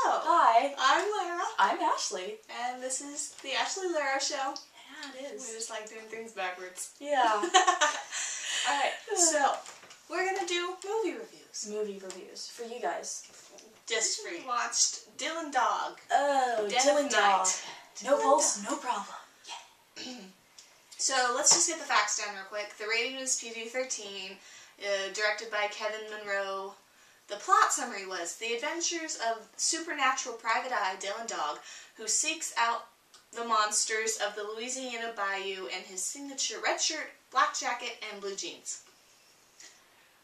Hello. Hi. I'm Lara. I'm Ashley. And this is the Ashley Lara Show. Yeah, it is. We just like doing things backwards. Yeah. Alright, so we're gonna do movie reviews. Movie reviews for you guys. Just for you. Watched Dylan Dog. Oh, Dead Dylan of Dog. Night. No Dylan pulse, Dog. no problem. So let's just get the facts down real quick. The rating was PG-13, directed by Kevin Monroe. The plot summary was the adventures of supernatural private eye Dylan Dog, who seeks out the monsters of the Louisiana Bayou in his signature red shirt, black jacket, and blue jeans.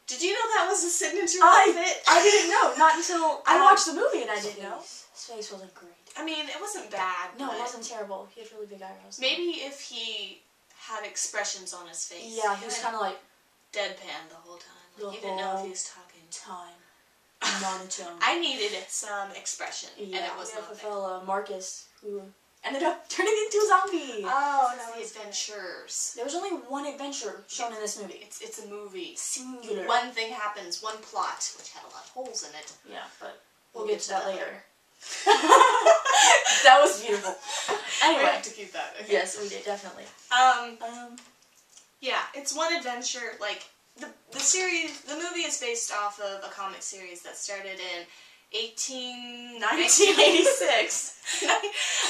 Did you know that was a signature outfit? I didn't know. Not until I watched the movie and I didn't know. His face wasn't great. I mean, it wasn't bad. No, but it wasn't terrible. He had really big eyebrows. maybe if he had expressions on his face. Yeah, he was kind of like deadpan the whole time. Like, you didn't know if he was talking. time. Monotone. I needed some expression, and it was we not have a there. fella, Marcus, who ended up turning into a zombie. Oh, that was the adventures. There was only one adventure shown in this movie. It's a movie. Singular. One thing happens, one plot, which had a lot of holes in it. Yeah, but we'll get to that later. That was beautiful. We Anyway. have to keep that. Okay. Yes, we did, definitely. Yeah, it's one adventure. Like the series, the movie is based off of a comic series that started in 1986.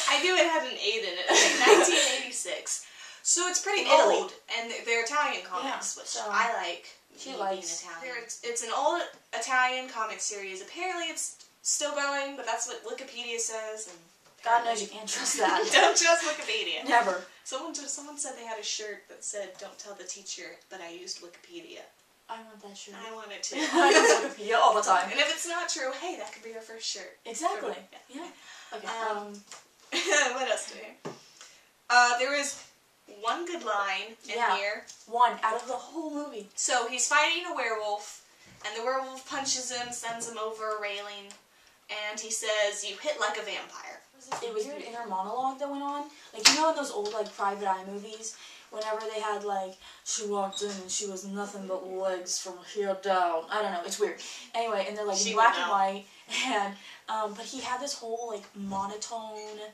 I knew it had an 8 in it. 1986. So it's pretty Italy. old, and they're Italian comics, Yeah, which so I like. she me likes. being Italian. It's an old Italian comic series. Apparently, it's still going, but that's what Wikipedia says. And God knows you can't trust that. don't trust Wikipedia. Never. Someone said they had a shirt that said, "Don't tell the teacher, but I used Wikipedia." I want that shirt. I want it too. I use Wikipedia all the time. And if it's not true, hey, that could be our first shirt. Exactly. Yeah. Yeah. Okay. What else do we have? There is one good line in here. One out of the whole movie. So he's fighting a werewolf, and the werewolf punches him, sends him over a railing, and he says, "You hit like a vampire." It was weird inner monologue that went on. Like, you know in those old, like, Private Eye movies, whenever they had, like, she walked in and she was nothing but legs from here down. I don't know, it's weird. Anyway, and they're, like, in black and white, and, but he had this whole, like, monotone,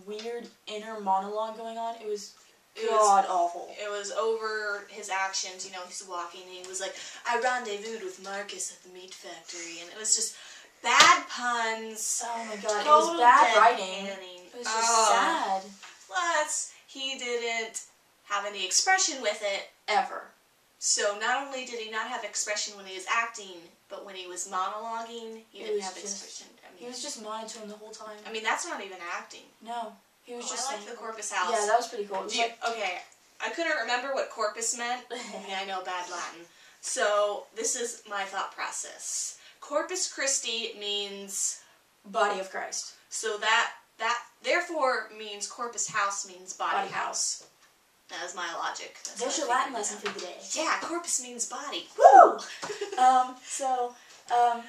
weird inner monologue going on. It was god-awful. It was over his actions, you know, he's walking, and he was like, "I rendezvoused with Marcus at the meat factory," and it was just bad puns. Oh my god, it Total was bad dead writing. panning. It was just sad. Plus, he didn't have any expression with it. Ever. So not only did he not have expression when he was acting, but when he was monologuing, he didn't have expression. He was just monotone the whole time. I mean, that's not even acting. No. He was just I like the Corpus House. Yeah, that was pretty cool. Okay, I couldn't remember what corpus meant. I know bad Latin. So, this is my thought process. Corpus Christi means Body of Christ. So that therefore means Corpus House means body house. That is my logic. There's your Latin lesson for the day. Yeah, corpus means body. Woo!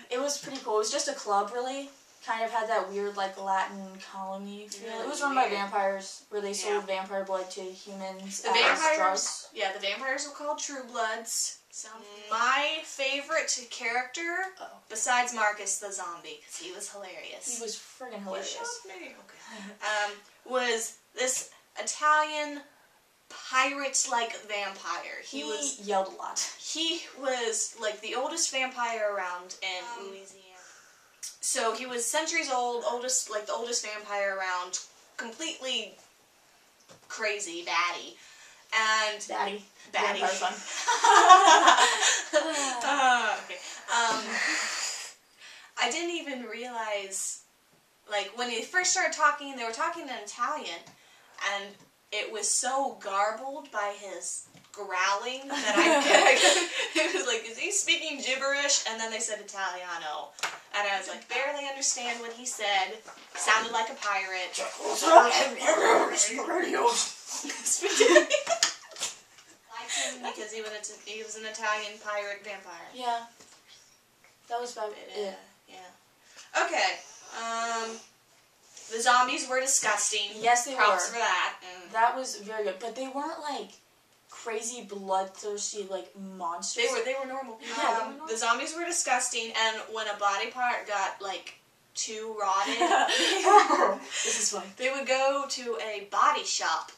It was pretty cool. It was just a club, really. Kind of had that weird, like, Latin colony feel. Yeah, it was run by vampires, where they sold vampire blood to humans. The vampires, the vampires were called True Bloods. My favorite character, besides Marcus the zombie, because he was hilarious. He was friggin' hilarious. Was this Italian pirate-like vampire. He yelled a lot. He was like the oldest vampire around in Louisiana. So he was centuries old, the oldest vampire around, completely crazy, batty. And Batty. Vampire fun. Okay. I didn't even realize, like, when they first started talking, they were talking in Italian, and it was so garbled by his growling that it was like, is he speaking gibberish? And then they said Italiano. And I was like, barely understand what he said. Sounded like a pirate. Liked him because he was an Italian pirate vampire. Yeah. That was about it. Yeah. Okay. The zombies were disgusting. Yes, they Props were. for that. That was very good. But they weren't, like, crazy, bloodthirsty, like, monsters. They were normal. Yeah, they were normal. The zombies were disgusting, and when a body part got, like, too rotted. This is funny. They would go to a body shop,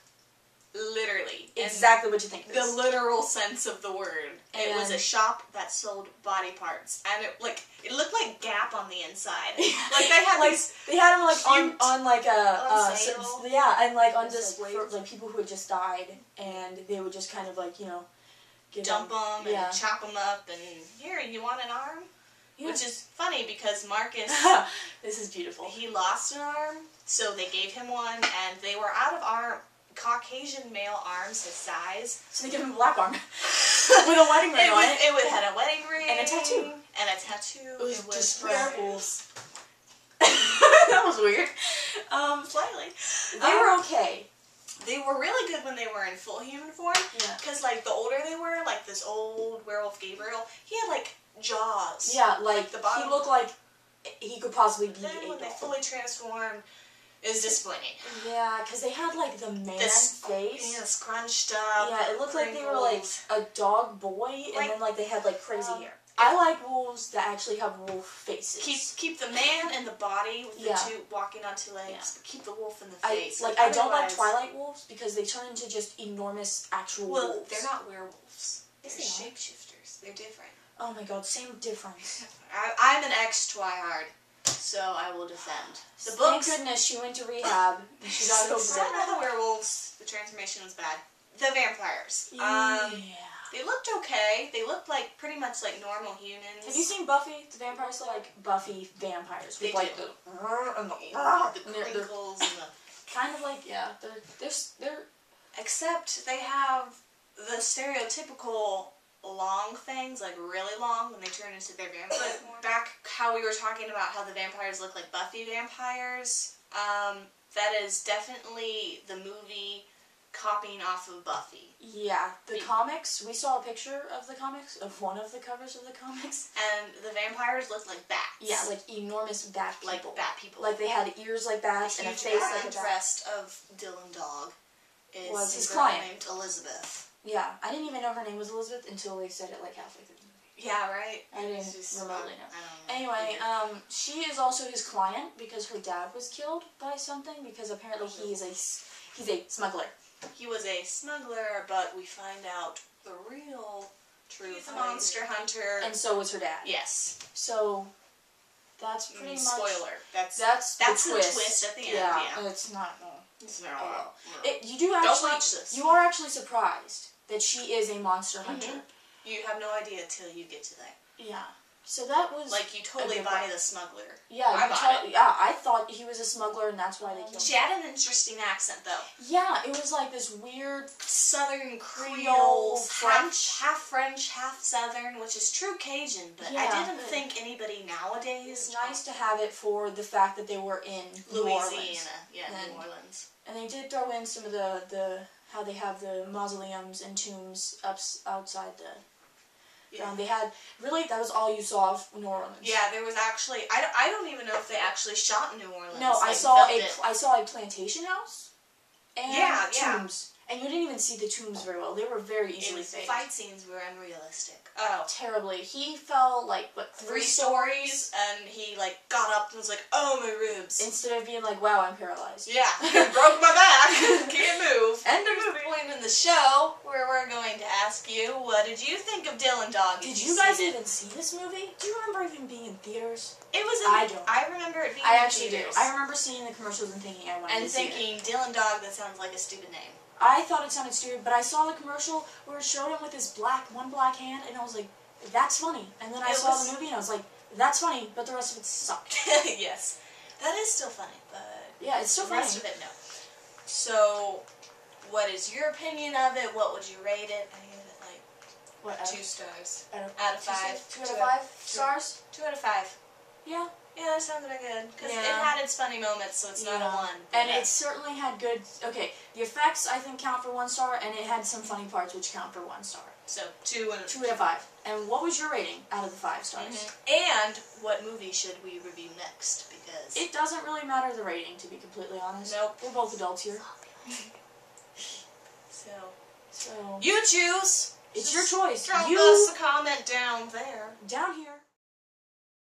literally. Exactly what you think it The is. literal sense of the word. It was a And- shop that sold body parts, and it looked like Gap on the inside. Like they had these. They had them like cute on like a on sale. yeah, and like on It's just like for weights. like people who had just died, and they would just kind of like give Dump them yeah. and chop them up, and here, you want an arm? Yeah. Which is funny because Marcus, This is beautiful. he lost an arm, so they gave him one, and they were out of Caucasian male arms his size. So they give him a black arm with a wedding ring on it. It had a wedding ring. And a tattoo. And a tattoo. It was just from- werewolves. That was weird. Slightly. They were okay. They were really good when they were in full human form. Yeah. Because, like, the older they were, like this old werewolf Gabriel, he had, like, jaws. Yeah, like the bottom. he looked like he could possibly be Then a when they dog. fully transformed, it was disappointing. Yeah, because they had like the man face. Yeah, scrunched up. Yeah, it looked like they were like crinkles. a dog boy, and Like, then like they had like crazy hair. I like wolves that actually have wolf faces. Keep the man in the body with the Yeah. two walking on two legs, Yeah. but keep the wolf in the I face. I don't like otherwise- Twilight wolves because they turn into just enormous actual Well, wolves. they're not werewolves. Yes, They're they are. shapeshifters. They're different. Oh my god, same difference. I'm an ex-Twihard, so I will defend. The Thank books. goodness she went to rehab and she got over Except it. for the werewolves, the transformation was bad. The vampires. Yeah. They looked okay. They looked like pretty much like normal humans. Have you seen Buffy the Vampire Slayer? Like Buffy vampires with They like do. the and the and they're crinkles and the. kind of like they're Except they have the stereotypical long things, like really long, when they turn into their vampire form. Back how we were talking about how the vampires look like Buffy vampires, that is definitely the movie copying off of Buffy. yeah. The comics, we saw a picture of the comics, of one of the covers of the comics. And the vampires look like bats. Yeah, like enormous bat people. like bat people. Like they had ears like bats and a huge face like a bat. interest of Dylan Dog is Was his a girl client. named Elizabeth. Yeah, I didn't even know her name was Elizabeth until they said it like halfway through the movie. Yeah, right. I didn't She's- remotely know. I don't know. Anyway, she is also his client because her dad was killed by something because apparently he's a smuggler. He was a smuggler, but we find out the real truth. He's a Right. monster hunter. And so was her dad. yes. So that's pretty much Spoiler. That's That's the twist. twist at the end. Yeah, Yeah. it's not. No. It's not well. no. You do Don't actually. watch this. You are actually surprised that she is a monster hunter. Mhm. You have no idea until you get to that. Yeah. So that was Like, you totally good buy one. the smuggler. Yeah, I you bought it. yeah. I thought he was a smuggler, and that's why they killed him. She had an interesting accent, though. Yeah, it was like this weird. Southern Creole, Creole, French. half French, half Southern, which is true Cajun, but I Yeah, didn't but think anybody nowadays. It's nice to have it for the fact that they were in New Louisiana, Orleans. yeah, And- New Orleans. And they did throw in some of the how they have the mausoleums and tombs outside the. Yeah. They had really that was all you saw of New Orleans. Yeah, there was actually I don't even know if they actually shot in New Orleans. No, I like, saw filmed it. I saw a plantation house. And Yeah, yeah. tombs. And you didn't even see the tombs very well. They were very It easily was, the faked. fight scenes were unrealistic. Oh. Terribly. He fell like what 3 stories, and he like got up and was like, "Oh, my ribs." instead of being like, "Wow, I'm paralyzed." Yeah, broke my back. Can't move. End of There's the movie. point in the show where we're going to ask you, what did you think of Dylan Dog? Did If you guys seen it? even see this movie? Do you remember even being in theaters? It was. I don't. I remember it being. I in actually do. theaters. I remember seeing the commercials and thinking I wanted And to see it. thinking, Dylan Dog, that sounds like a stupid name. I thought it sounded stupid, but I saw the commercial where it showed him with his one black hand, and I was like, that's funny. And then I It saw was- the movie, and I was like, that's funny, but the rest of it sucked. Yes, that is still funny, but Yeah, it's still the funny. rest of it, no. So, what is your opinion of it? What would you rate it? I give it like What, 2 stars. out out of 5. 2 out of 5 stars? 2 out of 5. Yeah. Yeah, that sounds pretty good. Because Yeah. it had its funny moments, so it's not a 1. And it certainly had good, okay, the effects I think count for 1 star, and it had some funny parts which count for 1 star. So, 2 and 2 out of 5. And what was your rating out of the 5 stars? And what movie should we review next? Because It doesn't really matter the rating, to be completely honest. Nope. We're both adults here. so So, you choose. it's Just your choice. Drop You, us a comment down there. down here.